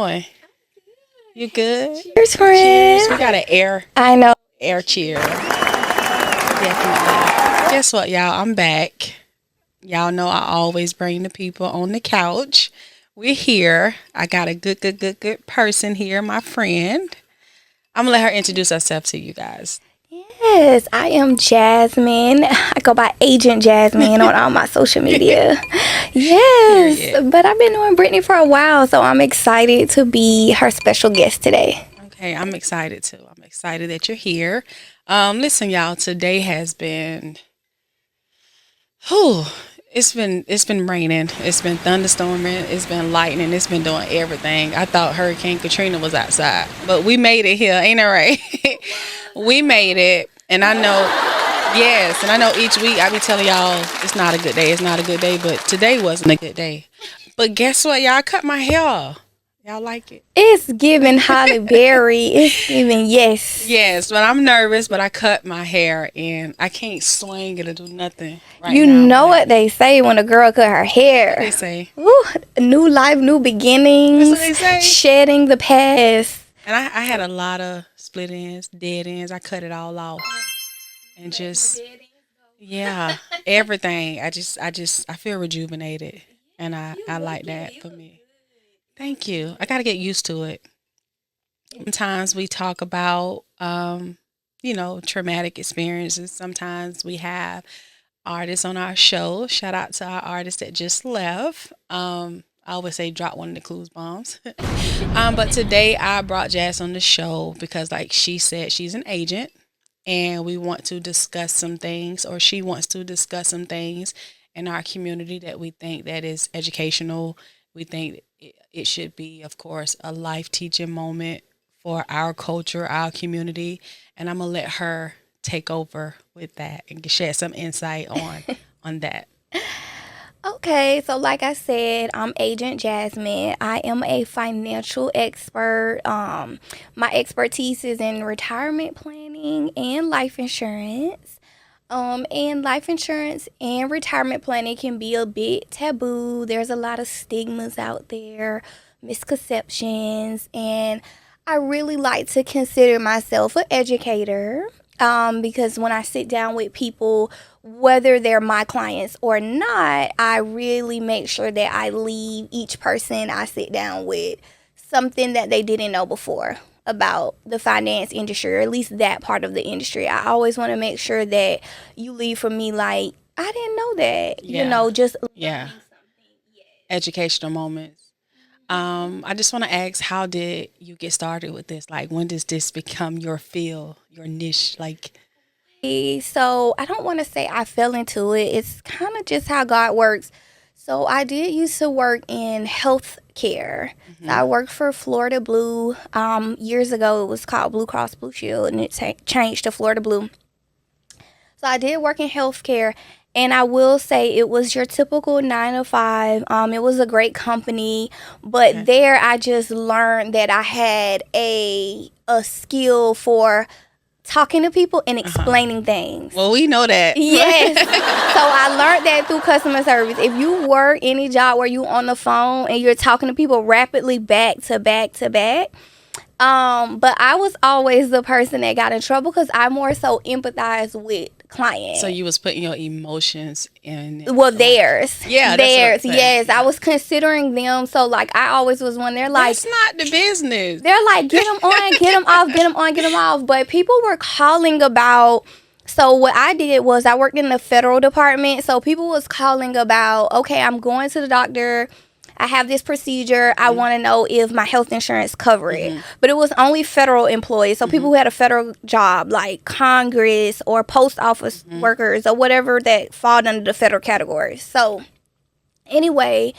doing? You good? Cheers, friend. Cheers. We got an I know. air cheer. Definitely. Guess what, y'all? I'm back. Y'all know I always bring the people on the couch. We're here. I got a good person here, my friend. I'm gonna let her introduce herself to you guys. Yes, I am Jasmine. I go by Agent Jazzmine on all my social media. Yes, Period. but I've been knowing Brittney for a while, so I'm excited to be her special guest today. Okay, I'm excited too. I'm excited that you're here. Listen, y'all. Today has been, whew, it's been raining. It's been thunderstorming. It's been lightning. It's been doing everything. I thought Hurricane Katrina was outside, but we made it here. Ain't it right? We made it, and I know, yes, and I know each week I be telling y'all it's not a good day. It's not a good day, but today wasn't a good day. But guess what? Y'all cut my hair. Y'all like it? It's giving Holly Berry. It's giving yes. Yes, but I'm nervous, but I cut my hair and I can't swing it or do nothing right You now. know what they say when a girl cut her hair. They say. Ooh, new life, new beginnings. That's what they say. Shedding the past. And I had a lot of split ends, dead ends. I cut it all off and just, yeah, everything. I feel rejuvenated, and I like that for me. Thank you. I got to get used to it. Sometimes we talk about, traumatic experiences. Sometimes we have artists on our show. Shout out to our artist that just left. I always say drop one of the clues bombs. But today I brought Jazz on the show because, like she said, she's an agent and we want to discuss some things, or she wants to discuss some things in our community that we think that is educational. We think it should be, of course, a life teaching moment for our culture, our community. And I'm going to let her take over with that and shed some insight on that. Okay, so like I said, I'm Agent Jazzmine. I am a financial expert. My expertise is in retirement planning and life insurance. And life insurance and retirement planning can be a bit taboo. There's a lot of stigmas out there, misconceptions, and I really like to consider myself an educator. Because when I sit down with people, whether they're my clients or not, I really make sure that I leave each person I sit down with something that they didn't know before about the finance industry, or at least that part of the industry. I always want to make sure that you leave from me like, I didn't know that, Yeah. just Yeah. Educational moments. I just want to ask, how did you get started with this? Like, when does this become your field, your niche? Like, So I don't want to say I fell into it. It's kind of just how God works. So I did used to work in health care. So I worked for Florida Blue. Years ago, it was called Blue Cross Blue Shield, and it changed to Florida Blue. So I did work in healthcare, and I will say it was your typical 9 to 5. It was a great company, but okay. there I just learned that I had a skill for talking to people and explaining things. Well, we know that. Yes. So I learned that through customer service. If you work any job where you on the phone and you're talking to people rapidly back to back to back, but I was always the person that got in trouble because I more so empathize with clients. So you was putting your emotions in. Well, theirs. Yeah, theirs. That's what I'm saying. Yes, I was considering them. So like, I always was one. They're like, That's not the business. they're like, get them on, get them off, get them on, get them off. But people were calling about. So what I did was I worked in the federal department. So people was calling about, okay, I'm going to the doctor. I have this procedure. I want to know if my health insurance cover it. But it was only federal employees. So people who had a federal job, like Congress or post office workers or whatever that fall under the federal category. So anyway,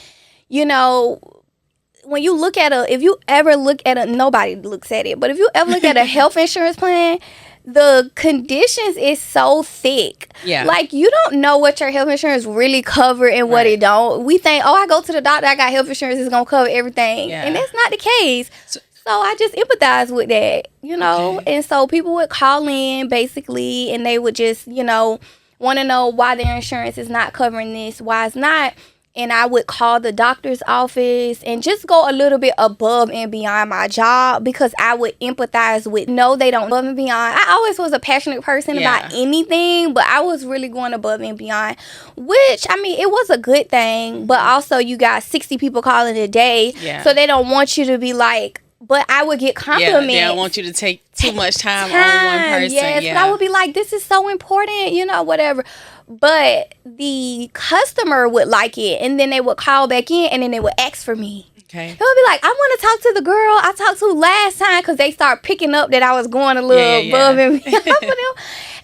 when you look at if you ever look at nobody looks at it, but if you ever look at a health insurance plan, the conditions is so thick. Yeah. Like, you don't know what your health insurance really cover and what it don't. We think, I go to the doctor, I got health insurance, it's going to cover everything. Yeah. And that's not the case. So I just empathize with that, Okay. And so people would call in, basically, and they would just, want to know why their insurance is not covering this, why it's not. and I would call the doctor's office and just go a little bit above and beyond my job because I would empathize with, no, they don't above and beyond. I always was a passionate person about anything, but I was really going above and beyond, which, I mean, it was a good thing, but also you got 60 people calling a day, so they don't want you to be like, but I would get compliments. Yeah, they don't want you to take too much time on one person. Yes, but I would be like, this is so important, you know, whatever. But the customer would like it, and then they would call back in, and then they would ask for me. Okay. They would be like, I want to talk to the girl I talked to last time, because they start picking up that I was going a little above and beyond for them.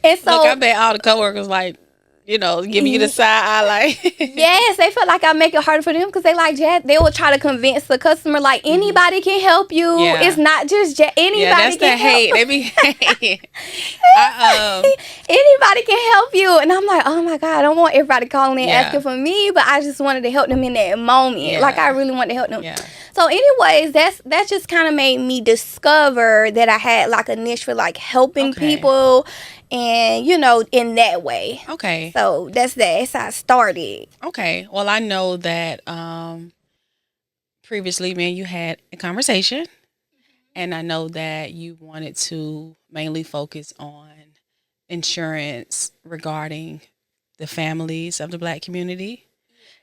And so, look, I bet all the coworkers like, you know, giving you the side eye, like. Yes, they felt like I make it harder for them because they like Jazz. They will try to convince the customer like anybody can help you. Yeah. It's not just anybody. Yeah, that's can the hate. They be hating. Anybody can help you, and I'm like, oh my God, I don't want everybody calling in asking for me, but I just wanted to help them in that moment. Yeah. Like I really wanted to help them. Yeah. So, anyways, that just kind of made me discover that I had like a niche for like helping people. And, you know, in that way. Okay. So, that's how I started. Okay. Well, I know that previously, man, you had a conversation. And I know that you wanted to mainly focus on insurance regarding the families of the Black community,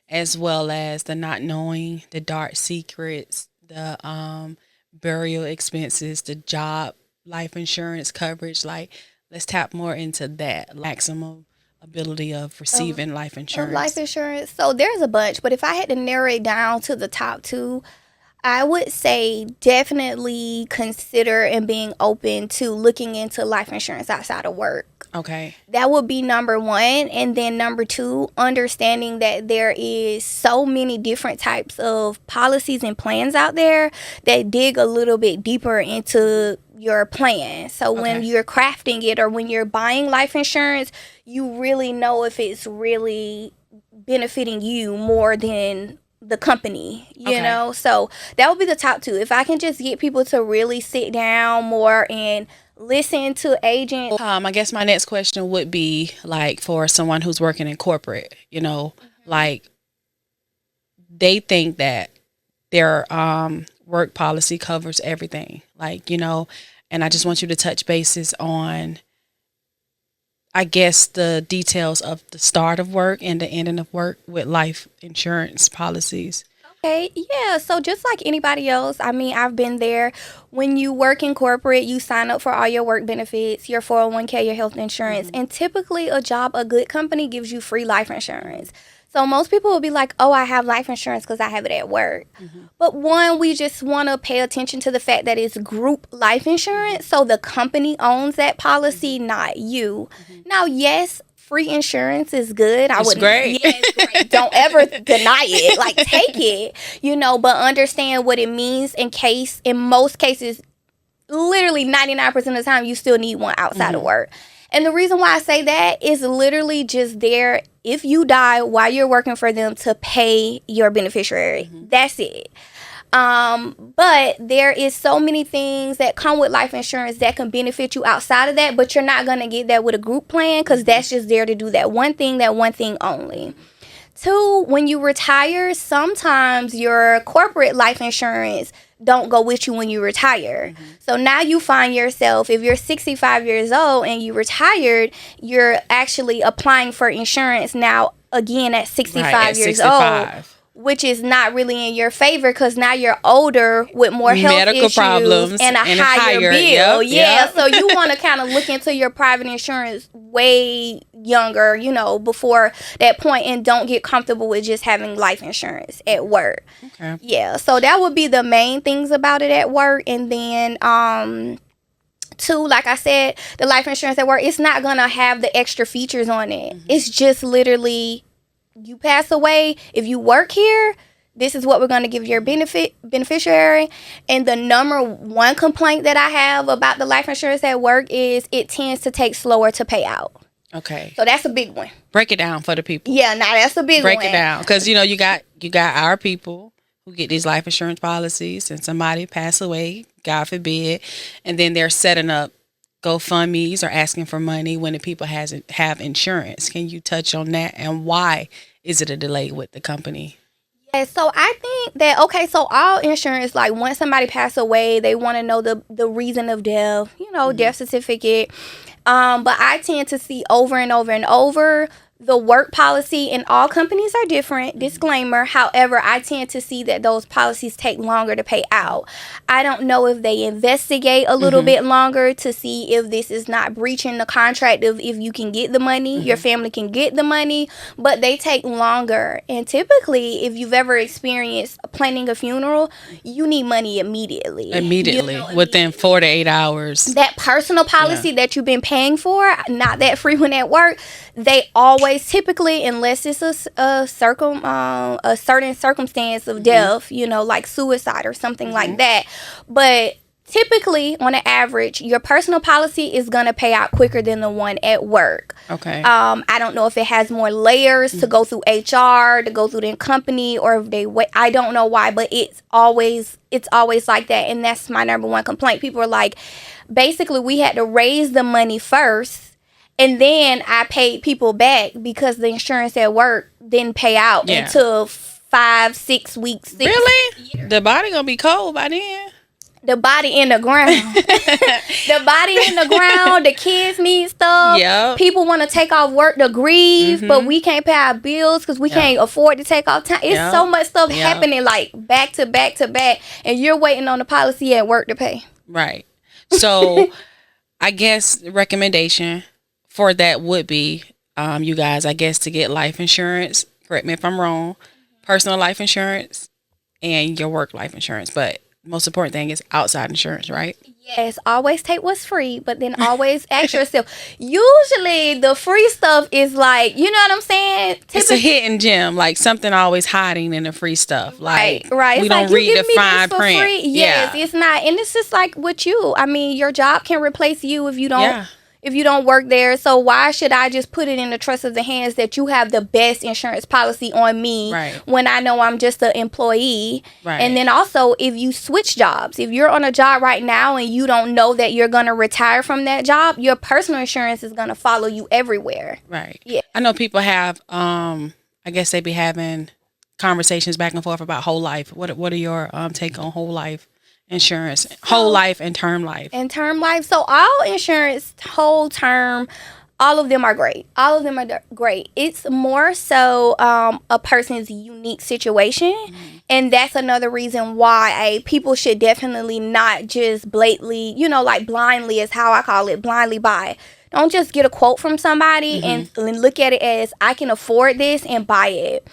as well as the not knowing, the dark secrets, the burial expenses, the job life insurance coverage. Like, let's tap more into that maximum ability of receiving life insurance. Life insurance. So there's a bunch, but if I had to narrow it down to the top two, I would say definitely consider and being open to looking into life insurance outside of work. Okay. That would be number one. And then number two, understanding that there is so many different types of policies and plans out there that dig a little bit deeper into your plan. So when you're crafting it or when you're buying life insurance, you really know if it's really benefiting you more than the company, you know? So that would be the top two. If I can just get people to really sit down more and listen to agents. I guess my next question would be like for someone who's working in corporate, you know, like they think that their work policy covers everything, like, you know, and I just want you to touch bases on, I guess, the details of the start of work and the ending of work with life insurance policies. Okay, yeah, so just like anybody else, I mean, I've been there. When you work in corporate, you sign up for all your work benefits, your 401k, your health insurance, and typically a good company gives you free life insurance. So most people will be like, oh, I have life insurance because I have it at work. But one, we just want to pay attention to the fact that it's group life insurance, so the company owns that policy, not you. Now, yes, free insurance is good. It's great. Yeah, it's great. Don't ever deny it. Like, take it, you know, but understand what it means in most cases, literally 99% of the time, you still need one outside of work. And the reason why I say that is literally just there if you die while you're working for them to pay your beneficiary. That's it. But there is so many things that come with life insurance that can benefit you outside of that, but you're not going to get that with a group plan because that's just there to do that one thing only. Two, when you retire, sometimes your corporate life insurance don't go with you when you retire. So now you find yourself, if you're 65 years old and you retired, you're actually applying for insurance now again at 65 years old. Which is not really in your favor because now you're older with more health medical issues problems and a higher bill. Yep. So you want to kind of look into your private insurance way younger, you know, before that point, and don't get comfortable with just having life insurance at work. Okay. Yeah, so that would be the main things about it at work. And then two, like I said, the life insurance at work, it's not going to have the extra features on it. It's just literally, you pass away, if you work here, this is what we're going to give your beneficiary. And the number one complaint that I have about the life insurance at work is it tends to take slower to pay out. Okay. So that's a big one. Break it down for the people. Yeah, now that's a big one. Break it down. Because, you know, you got our people who get these life insurance policies and somebody pass away, God forbid, and then they're setting up GoFundMe's or asking for money when the people have insurance. Can you touch on that and why is it a delay with the company? Yeah, so I think that okay, so all insurance, like once somebody passed away, they want to know the reason of death, death certificate. But I tend to see over and over and over the work policy, and all companies are different. Disclaimer. However, I tend to see that those policies take longer to pay out. I don't know if they investigate a little bit longer to see if this is not breaching the contract of if you can get the money, your family can get the money, but they take longer. And typically, if you've ever experienced planning a funeral, you need money immediately. Immediately, within 4 to 8 hours. That personal policy that you've been paying for, not that frequent at work, they always typically, unless it's a certain circumstance of death, like suicide or something like that. But typically, on an average, your personal policy is going to pay out quicker than the one at work. Okay. I don't know if it has more layers to go through HR, to go through the company, or if they wait. I don't know why, but it's always like that. And that's my number one complaint. People are like, basically, we had to raise the money first. And then I paid people back because the insurance at work didn't pay out until 5, 6 weeks. Really? The body gonna be cold by then. The body in the ground. The body in the ground. The kids need stuff. Yep. People want to take off work to grieve, but we can't pay our bills because we can't afford to take off time. It's so much stuff happening like back to back to back, and you're waiting on the policy at work to pay. Right. So I guess the recommendation for that would be, you guys, I guess, to get life insurance. Correct me if I'm wrong. Personal life insurance and your work life insurance. But most important thing is outside insurance, right? Yes, always take what's free, but then always ask yourself. Usually the free stuff is like, you know what I'm saying? It's a hidden gem, like something always hiding in the free stuff. Like, right. We it's don't like, read the fine print. Free. Yes, it's not. And it's just like with you. I mean, your job can replace you if you don't. Yeah. If you don't work there, so why should I just put it in the trust of the hands that you have the best insurance policy on me when I know I'm just an employee? Right. And then also, if you switch jobs, if you're on a job right now and you don't know that you're going to retire from that job, your personal insurance is going to follow you everywhere. Right. Yeah. I know people have, I guess they be having conversations back and forth about whole life. What are your take on whole life insurance, whole life and term life? And term life. So all insurance, whole term, all of them are great. All of them are great. It's more so a person's unique situation. And that's another reason why people should definitely not just blatantly, like blindly is how I call it, blindly buy. Don't just get a quote from somebody and look at it as I can afford this and buy it.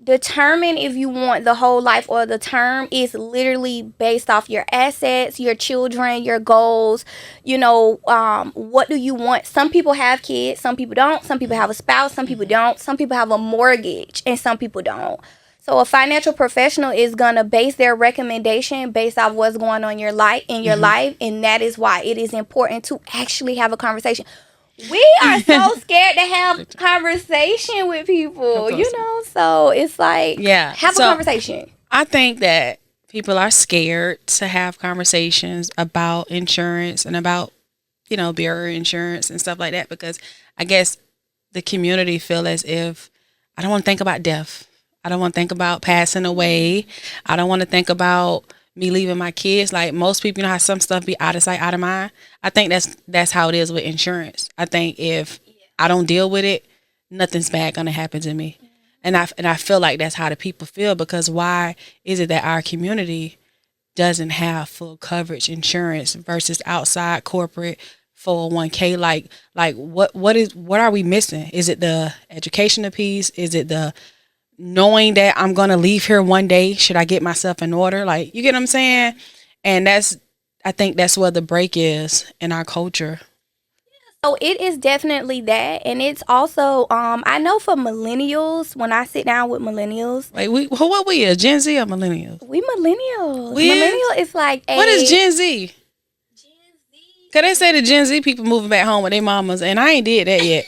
Determine if you want the whole life or the term is literally based off your assets, your children, your goals. What do you want? Some people have kids, some people don't. Some people have a spouse, some people don't. Some people have a mortgage and some people don't. So a financial professional is going to base their recommendation based off what's going on in your life, and that is why it is important to actually have a conversation. We are so scared to have conversation with people, so it's like, have a conversation. I think that people are scared to have conversations about insurance and about, their insurance and stuff like that, because I guess the community feel as if I don't want to think about death. I don't want to think about passing away. I don't want to think about me leaving my kids. Like most people, how some stuff be out of sight, out of mind. I think that's how it is with insurance. I think if I don't deal with it, nothing's bad gonna happen to me. And I feel like that's how the people feel, because why is it that our community doesn't have full coverage insurance versus outside corporate 401k? Like what are we missing? Is it the educational piece? Is it the knowing that I'm going to leave here one day? Should I get myself in order? Like, you get what I'm saying? And I think that's where the break is in our culture. So it is definitely that. And it's also, I know for millennials, when I sit down with millennials. Wait, what we are? Gen Z or millennials? We millennials. Millennial is like what is Gen Z? Gen Z. Cause they say the Gen Z people moving back home with their mamas, and I ain't did that yet.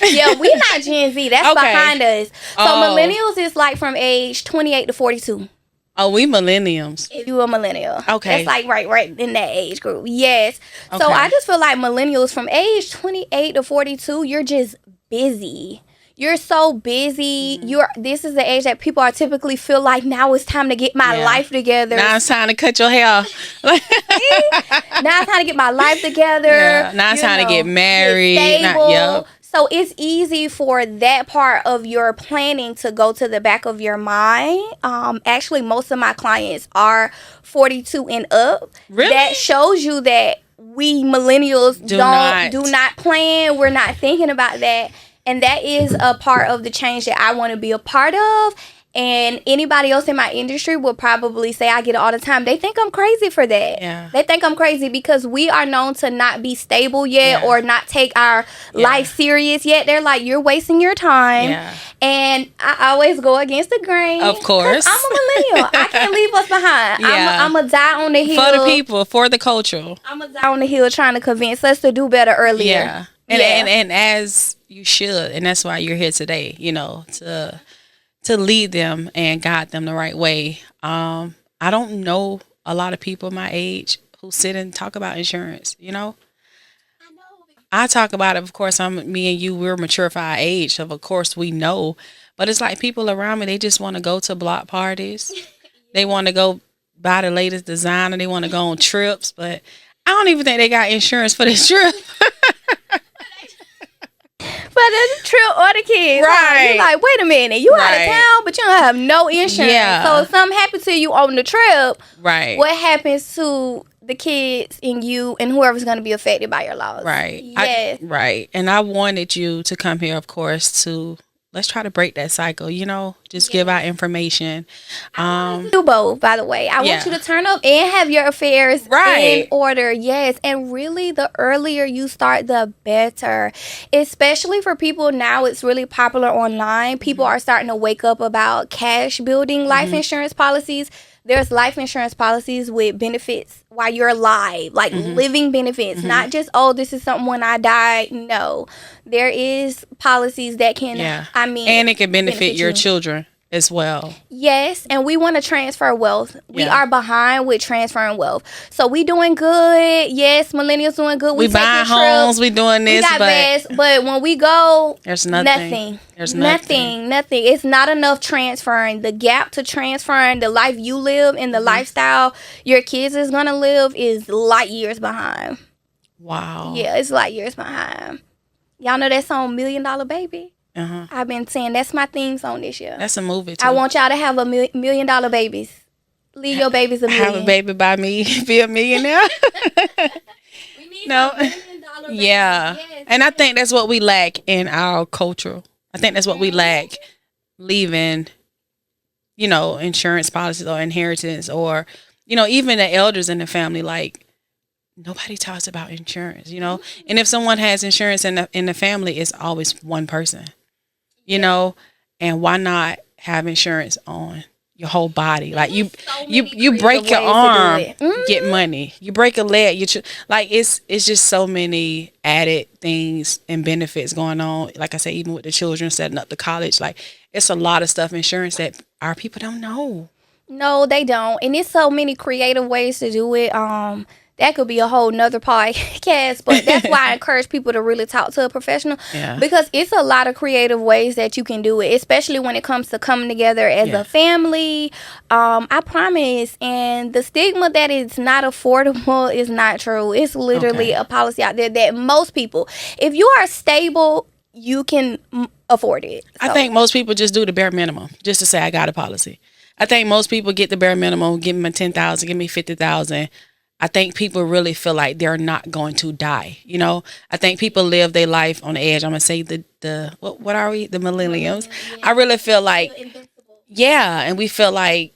Yeah, we not Gen Z. That's behind us. So millennials is like from age 28 to 42. Oh, we millenniums. If you a millennial. Okay. That's like right in that age group. Yes. Okay. So I just feel like millennials from age 28 to 42, you're just busy. you're so busy. This is the age that people are typically feel like now it's time to get my life together. Now it's time to cut your hair. Now it's time to get my life together. Yeah. Now it's time to get married. Get stable. So it's easy for that part of your planning to go to the back of your mind. Actually, most of my clients are 42 and up. Really? That shows you that we millennials do not plan. We're not thinking about that. And that is a part of the change that I want to be a part of. And anybody else in my industry will probably say, I get it all the time. They think I'm crazy for that. Yeah. They think I'm crazy because we are known to not be stable yet or not take our life serious yet. They're like, you're wasting your time. Yeah. And I always go against the grain. Of course. I'm a millennial. I can't leave us behind. Yeah. I'm a die on the hill. For the people, for the culture. I'm a die on the hill trying to convince us to do better earlier. Yeah. And as you should. And that's why you're here today, to lead them and guide them the right way. I don't know a lot of people my age who sit and talk about insurance, I talk about it, of course, me and you, we're mature for our age, so of course we know. But it's like people around me, they just want to go to block parties. They want to go buy the latest designer. They want to go on trips, but I don't even think they got insurance for this trip. For the trip or the kids. Right. You're like, wait a minute, you out of town, but you don't have no insurance. Yeah. So if something happens to you on the trip, Right. what happens to the kids and you and whoever's going to be affected by your loss? Right. Yes. Right. And I wanted you to come here, of course, to let's try to break that cycle, just give out information. Do both, by the way. I want you to turn up and have your affairs in order. Yes. And really, the earlier you start, the better. Especially for people now, it's really popular online. People are starting to wake up about cash building life insurance policies. There's life insurance policies with benefits while you're alive, like living benefits, not just, this is something when I die. No, there is policies that can, and it can benefit your children as well. Yes, and we want to transfer wealth. We are behind with transferring wealth. So we doing good. Yes, millennials doing good. We buying homes. We doing this. We got best, but when we go, there's nothing. There's nothing. It's not enough transferring. The gap to transferring the life you live and the lifestyle your kids is going to live is light years behind. Wow. Yeah, it's light years behind. Y'all know that song, $1 Million Baby? I've been saying that's my theme song this year. That's a movie too. I want y'all to have $1 million babies. Leave your babies $1 million. Have a baby by me, be a millionaire. We need $1 million babies. Yeah. Yes. And I think that's what we lack in our culture. I think that's what we lack, leaving, insurance policies or inheritance or, even the elders in the family, like, nobody talks about insurance, And if someone has insurance in the family, it's always one person. And why not have insurance on your whole body? Like you break your arm, get money. You break a leg, it's just so many added things and benefits going on. Like I say, even with the children setting up the college, like it's a lot of stuff insurance that our people don't know. No, they don't, and it's so many creative ways to do it. That could be a whole nother podcast, but that's why I encourage people to really talk to a professional because it's a lot of creative ways that you can do it, especially when it comes to coming together as a family. I promise. And the stigma that it's not affordable is not true. It's literally a policy out there that most people, if you are stable, you can afford it. So. I think most people just do the bare minimum just to say I got a policy. I think most people get the bare minimum, give me $10,000, give me $50,000. I think people really feel like they're not going to die. I think people live their life on the edge. I'm going to say what are we? The millennials. I really feel like, and we feel like,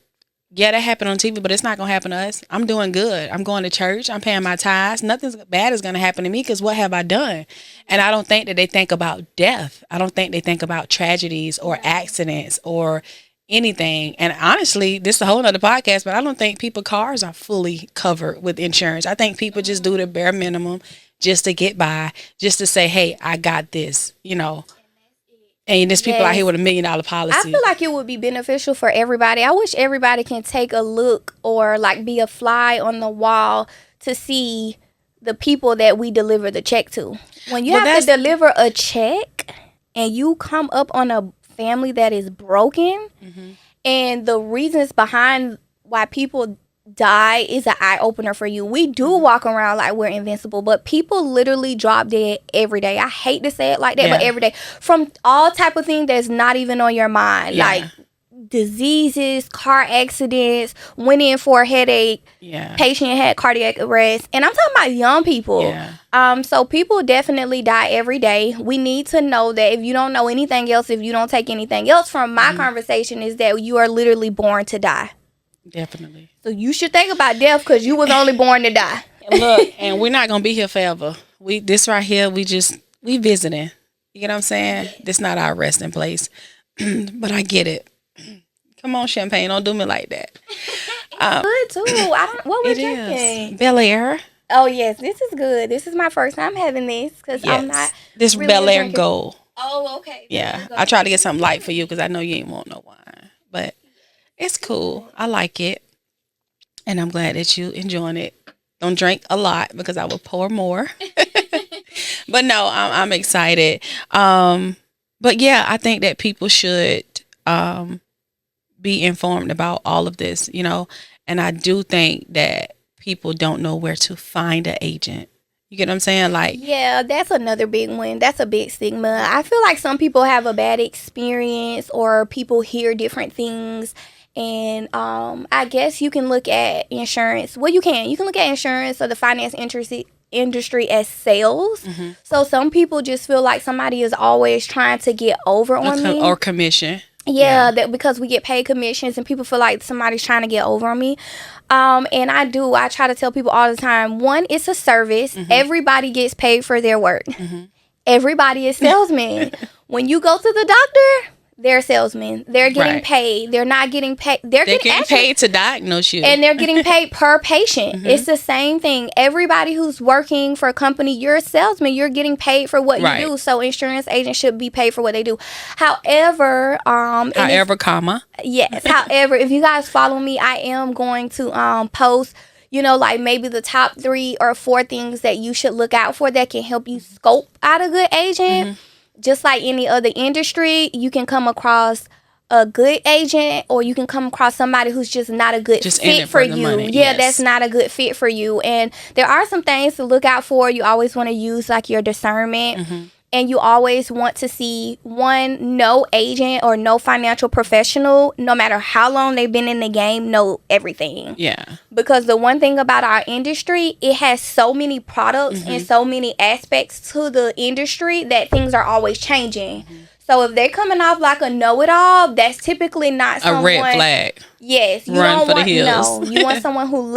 that happened on TV, but it's not going to happen to us. I'm doing good. I'm going to church. I'm paying my tithes. Nothing bad is going to happen to me because what have I done? And I don't think that they think about death. I don't think they think about tragedies or accidents or anything. And honestly, this is a whole nother podcast, but I don't think cars are fully covered with insurance. I think people just do the bare minimum just to get by, just to say, hey, I got this, And there's people out here with $1 million policy. I feel like it would be beneficial for everybody. I wish everybody can take a look or like be a fly on the wall to see the people that we deliver the check to. When you have to deliver a check, and you come up on a family that is broken, and the reasons behind why people die is an eye opener for you. We do walk around like we're invincible, but people literally drop dead every day. I hate to say it like that, but every day, from all type of things that's not even on your mind, like diseases, car accidents, went in for a headache, patient had cardiac arrest, and I'm talking about young people. So people definitely die every day. We need to know that if you don't know anything else, if you don't take anything else from my conversation, is that you are literally born to die. Definitely. So you should think about death, because you was only born to die. Look, and we're not gonna be here forever. This right here, we visiting. You get what I'm saying? This not our resting place. But I get it. Come on, champagne, don't do me like that. Good too. What was drinking? Bel Air. Oh yes, this is good. This is my first time having this, because I'm not. This really Bel Air drinking. Gold. Oh, okay. Yeah, I tried to get something light for you because I know you ain't want no wine, but it's cool. I like it, and I'm glad that you enjoying it. Don't drink a lot because I will pour more. But no, I'm excited. But yeah, I think that people should be informed about all of this, and I do think that people don't know where to find an agent. You get what I'm saying? Like, yeah, that's another big one. That's a big stigma. I feel like some people have a bad experience, or people hear different things. And I guess you can look at insurance. Well, you can look at insurance or the finance industry as sales. So some people just feel like somebody is always trying to get over on me, or commission. Yeah, that because we get paid commissions, and people feel like somebody's trying to get over on me. And I try to tell people all the time, one, it's a service. Everybody gets paid for their work. Everybody is salesmen. When you go to the doctor, they're salesmen. They're getting paid. They're not getting paid. They're getting paid to diagnose you. And they're getting paid per patient. It's the same thing. Everybody who's working for a company, you're a salesman. You're getting paid for what you do. So insurance agents should be paid for what they do. However, yes. However, if you guys follow me, I am going to post, like maybe the top 3 or 4 things that you should look out for that can help you scope out a good agent. Just like any other industry, you can come across a good agent, or you can come across somebody who's just not a good fit for you. Yeah, that's not a good fit for you. And there are some things to look out for. You always want to use like your discernment. And you always want to see, one, no agent or no financial professional, no matter how long they've been in the game, know everything. Yeah. Because the one thing about our industry, it has so many products and so many aspects to the industry that things are always changing. So if they're coming off like a know-it-all, that's typically not someone. A red flag. Yes. You Run don't for want, the hills. No. You want someone who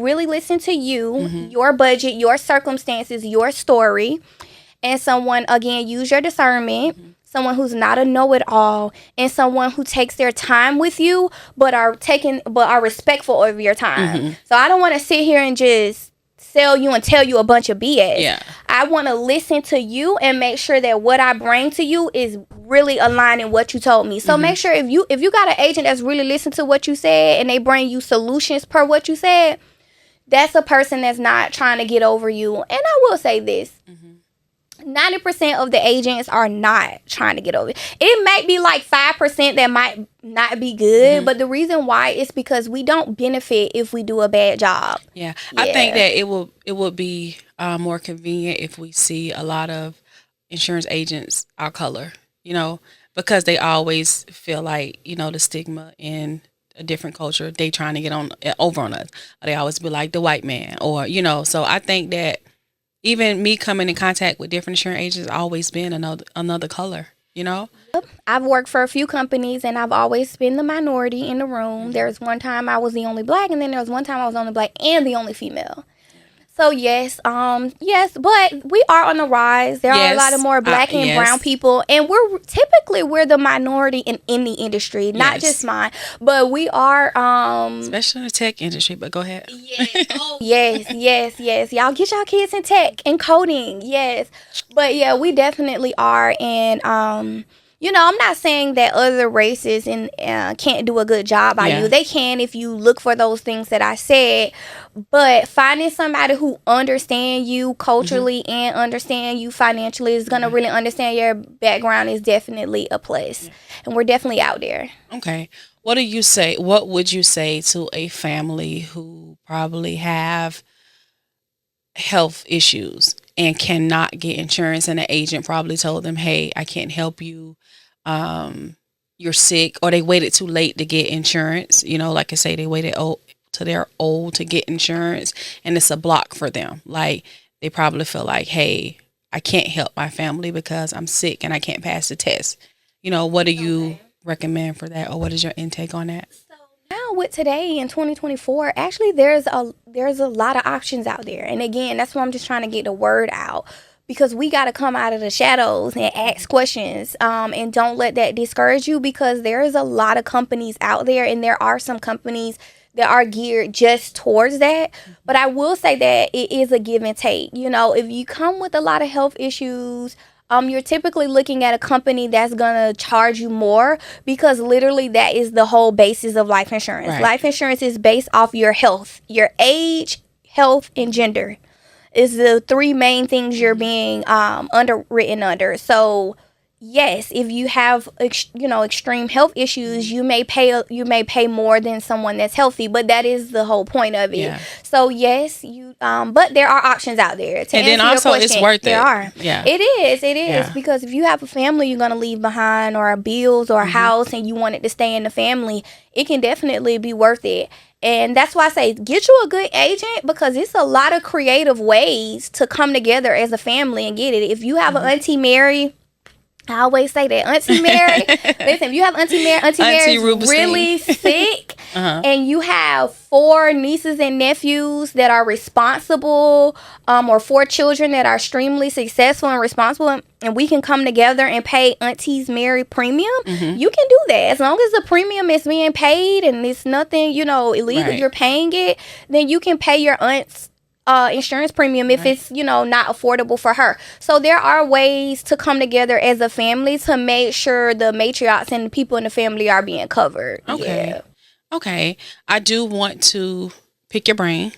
really listens to you, your budget, your circumstances, your story. And someone, again, use your discernment. Someone who's not a know-it-all, and someone who takes their time with you, but are respectful of your time. So I don't want to sit here and just sell you and tell you a bunch of BS. Yeah. I want to listen to you and make sure that what I bring to you is really aligning what you told me. So make sure if you got an agent that's really listened to what you said and they bring you solutions per what you said, that's a person that's not trying to get over you. And I will say this. 90% of the agents are not trying to get over it. It might be like 5% that might not be good, but the reason why is because we don't benefit if we do a bad job. Yeah. I think that it would be more convenient if we see a lot of insurance agents our color, because they always feel like, the stigma in a different culture, they trying to get over on us. They always be like the white man, or, so I think that even me coming in contact with different insurance agents always been another color, I've worked for a few companies, and I've always been the minority in the room. There was one time I was the only black, and then there was one time I was the only black and the only female. So yes, but we are on the rise. There are a lot of more black and brown people, and we're the minority in any industry, not just mine, but we are especially in the tech industry. But go ahead. Yes. Y'all get y'all kids in tech and coding. Yes, but yeah, we definitely are, and I'm not saying that other races and can't do a good job by Yeah. you. They can if you look for those things that I said. But finding somebody who understand you culturally and understand you financially is gonna really understand your background is definitely a plus, and we're definitely out there. Okay. What do you say? What would you say to a family who probably have health issues and cannot get insurance, and the agent probably told them, "Hey, I can't help you. You're sick," or they waited too late to get insurance. Like I say, they waited till they're old to get insurance, and it's a block for them. Like they probably feel like, "Hey, I can't help my family because I'm sick and I can't pass the test." What do you recommend for that, or what is your intake on that? Now with today in 2024, actually there's a lot of options out there. And again, that's why I'm just trying to get the word out, because we got to come out of the shadows and ask questions, and don't let that discourage you, because there is a lot of companies out there, and there are some companies that are geared just towards that. But I will say that it is a give and take. If you come with a lot of health issues, you're typically looking at a company that's gonna charge you more, because literally that is the whole basis of life insurance. Right. Life insurance is based off your health, your age, health, and gender is the three main things you're being underwritten under. So yes, if you have extreme health issues, you may pay more than someone that's healthy, but that is the whole point of it. Yeah. So yes, you but there are options out there. To And then answer also, your it's question, worth it. there are. Yeah. It is Yeah. because if you have a family you're going to leave behind, or bills, or a house, and you want it to stay in the family, it can definitely be worth it. And that's why I say get you a good agent, because it's a lot of creative ways to come together as a family and get it. If you have an Auntie Mary, I always say that Auntie Mary. Listen, if you have Auntie Mary is Rubenstein. really sick, and you have 4 nieces and nephews that are responsible, or 4 children that are extremely successful and responsible, and we can come together and pay Auntie's Mary premium, you can do that. As long as the premium is being paid and it's nothing, illegal, Right. you're paying it, then you can pay your aunt's insurance premium if it's not affordable for her. So there are ways to come together as a family to make sure the matriarchs and the people in the family are being covered. Okay. Yeah. Okay. I do want to pick your brain,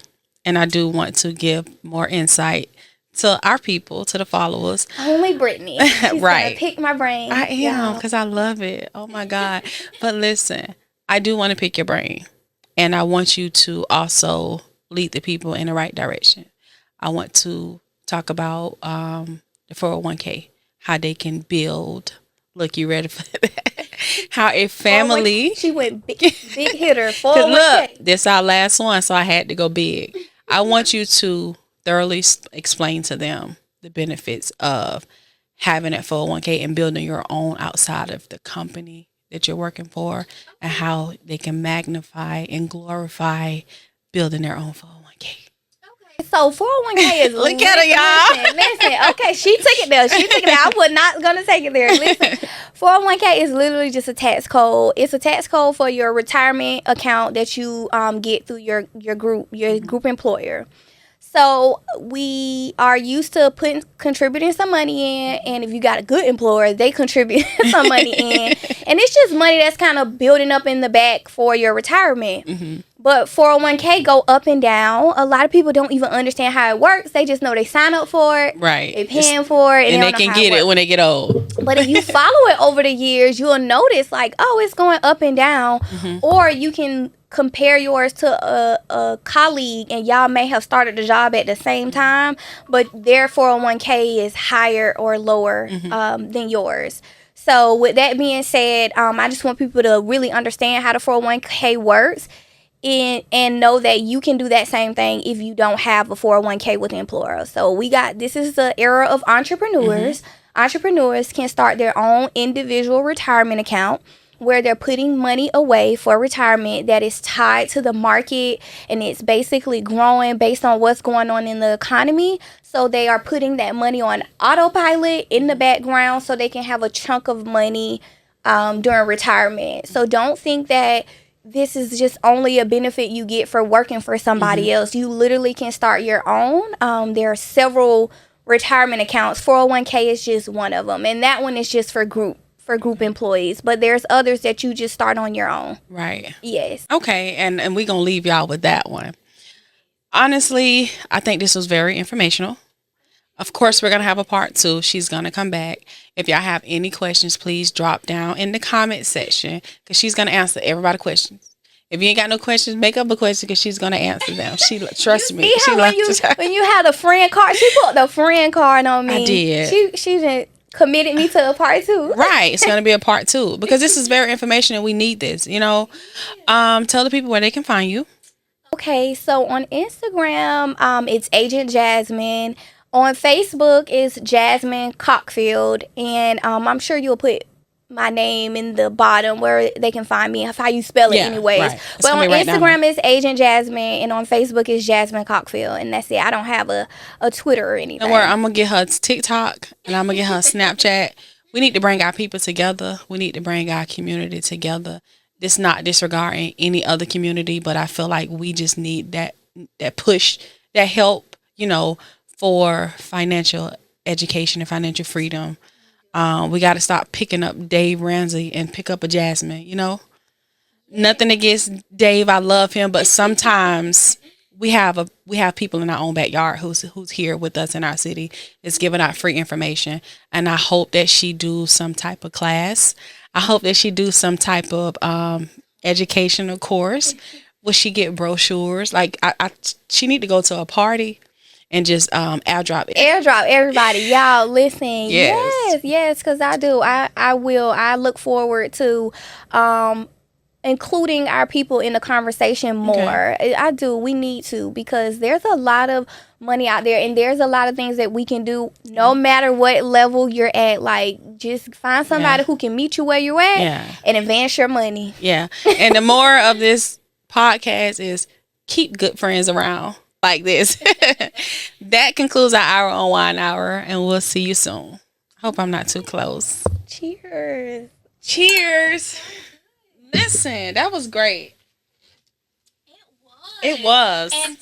and I do want to give more insight to our people, to the followers. Only Brittney. She's Right. gonna pick my brain. I am, y'all. because I love it. Oh my God. But listen, I do want to pick your brain, and I want you to also lead the people in the right direction. I want to talk about the 401k, how they can build. Look, you ready for that? How a family. She went big hitter. 'Cause 401k. look, this our last one, so I had to go big. I want you to thoroughly explain to them the benefits of having that 401k and building your own outside of the company that you're working for, and how they can magnify and glorify building their own 401k. So 401k is Look at her, y'all. Listen. Okay, she took it there. I was not gonna take it there. Listen, 401k is literally just a tax code. It's a tax code for your retirement account that you get through your group employer. So we are used to contributing some money in, and if you got a good employer, they contribute some money in, and it's just money that's kind of building up in the back for your retirement. But 401k go up and down. A lot of people don't even understand how it works. They just know they sign up for it, Right. they paying for it, And they don't know can how get it works. when they get old. But if you follow it over the years, you'll notice like, oh, it's going up and down. Or you can compare yours to a colleague, and y'all may have started the job at the same time, but their 401k is higher or lower than yours. So with that being said, I just want people to really understand how the 401k works, and know that you can do that same thing if you don't have a 401k with the employer. So this is the era of entrepreneurs. Entrepreneurs can start their own individual retirement account where they're putting money away for retirement that is tied to the market, and it's basically growing based on what's going on in the economy. So they are putting that money on autopilot in the background so they can have a chunk of money during retirement. So don't think that this is just only a benefit you get for working for somebody else. You literally can start your own. There are several retirement accounts. 401k is just one of them, and that one is just for for group employees, but there's others that you just start on your own. Right. Yes. Okay, and we're gonna leave y'all with that one. Honestly, I think this was very informational. Of course, we're going to have a part two. She's going to come back. If y'all have any questions, please drop down in the comment section because she's going to answer everybody's questions. If you ain't got no questions, make up a question because she's going to answer them. She trust me. See how when you had a friend card, she put the friend card on me. I did. She just committed me to a part two. Right. It's going to be a part two because this is very informational and we need this, you know. Tell the people where they can find you. Okay, so on Instagram, it's Agent Jazzmine. On Facebook is Jasmine Cockfield, and I'm sure you'll put my name in the bottom where they can find me. That's how you spell it, anyways. Right. But on Instagram is Agent Jazzmine, and on Facebook is Jasmine Cockfield, and that's it. I don't have a Twitter or anything. Don't worry, I'm gonna get her TikTok and I'm gonna get her Snapchat. We need to bring our people together. We need to bring our community together. This not disregarding any other community, but I feel like we just need that push, that help, you know, for financial education and financial freedom. We got to stop picking up Dave Ramsey and pick up a Jasmine, you know. Nothing against Dave, I love him, but sometimes we have people in our own backyard who's here with us in our city, is giving out free information, and I hope that she do some type of class. I hope that she do some type of educational course. Will she get brochures? Like she need to go to a party and just airdrop everybody. Y'all listen. Yes, because I do. I will. I look forward to including our people in the conversation more. Okay. I do. We need to, because there's a lot of money out there, and there's a lot of things that we can do no matter what level you're at. Like, just find somebody who can meet you where you're at and advance your money. Yeah. And the more of this podcast is keep good friends around like this. That concludes our hour on Wine Hour, and we'll see you soon. Hope I'm not too close. Cheers. Cheers. Listen, that was great. It was. And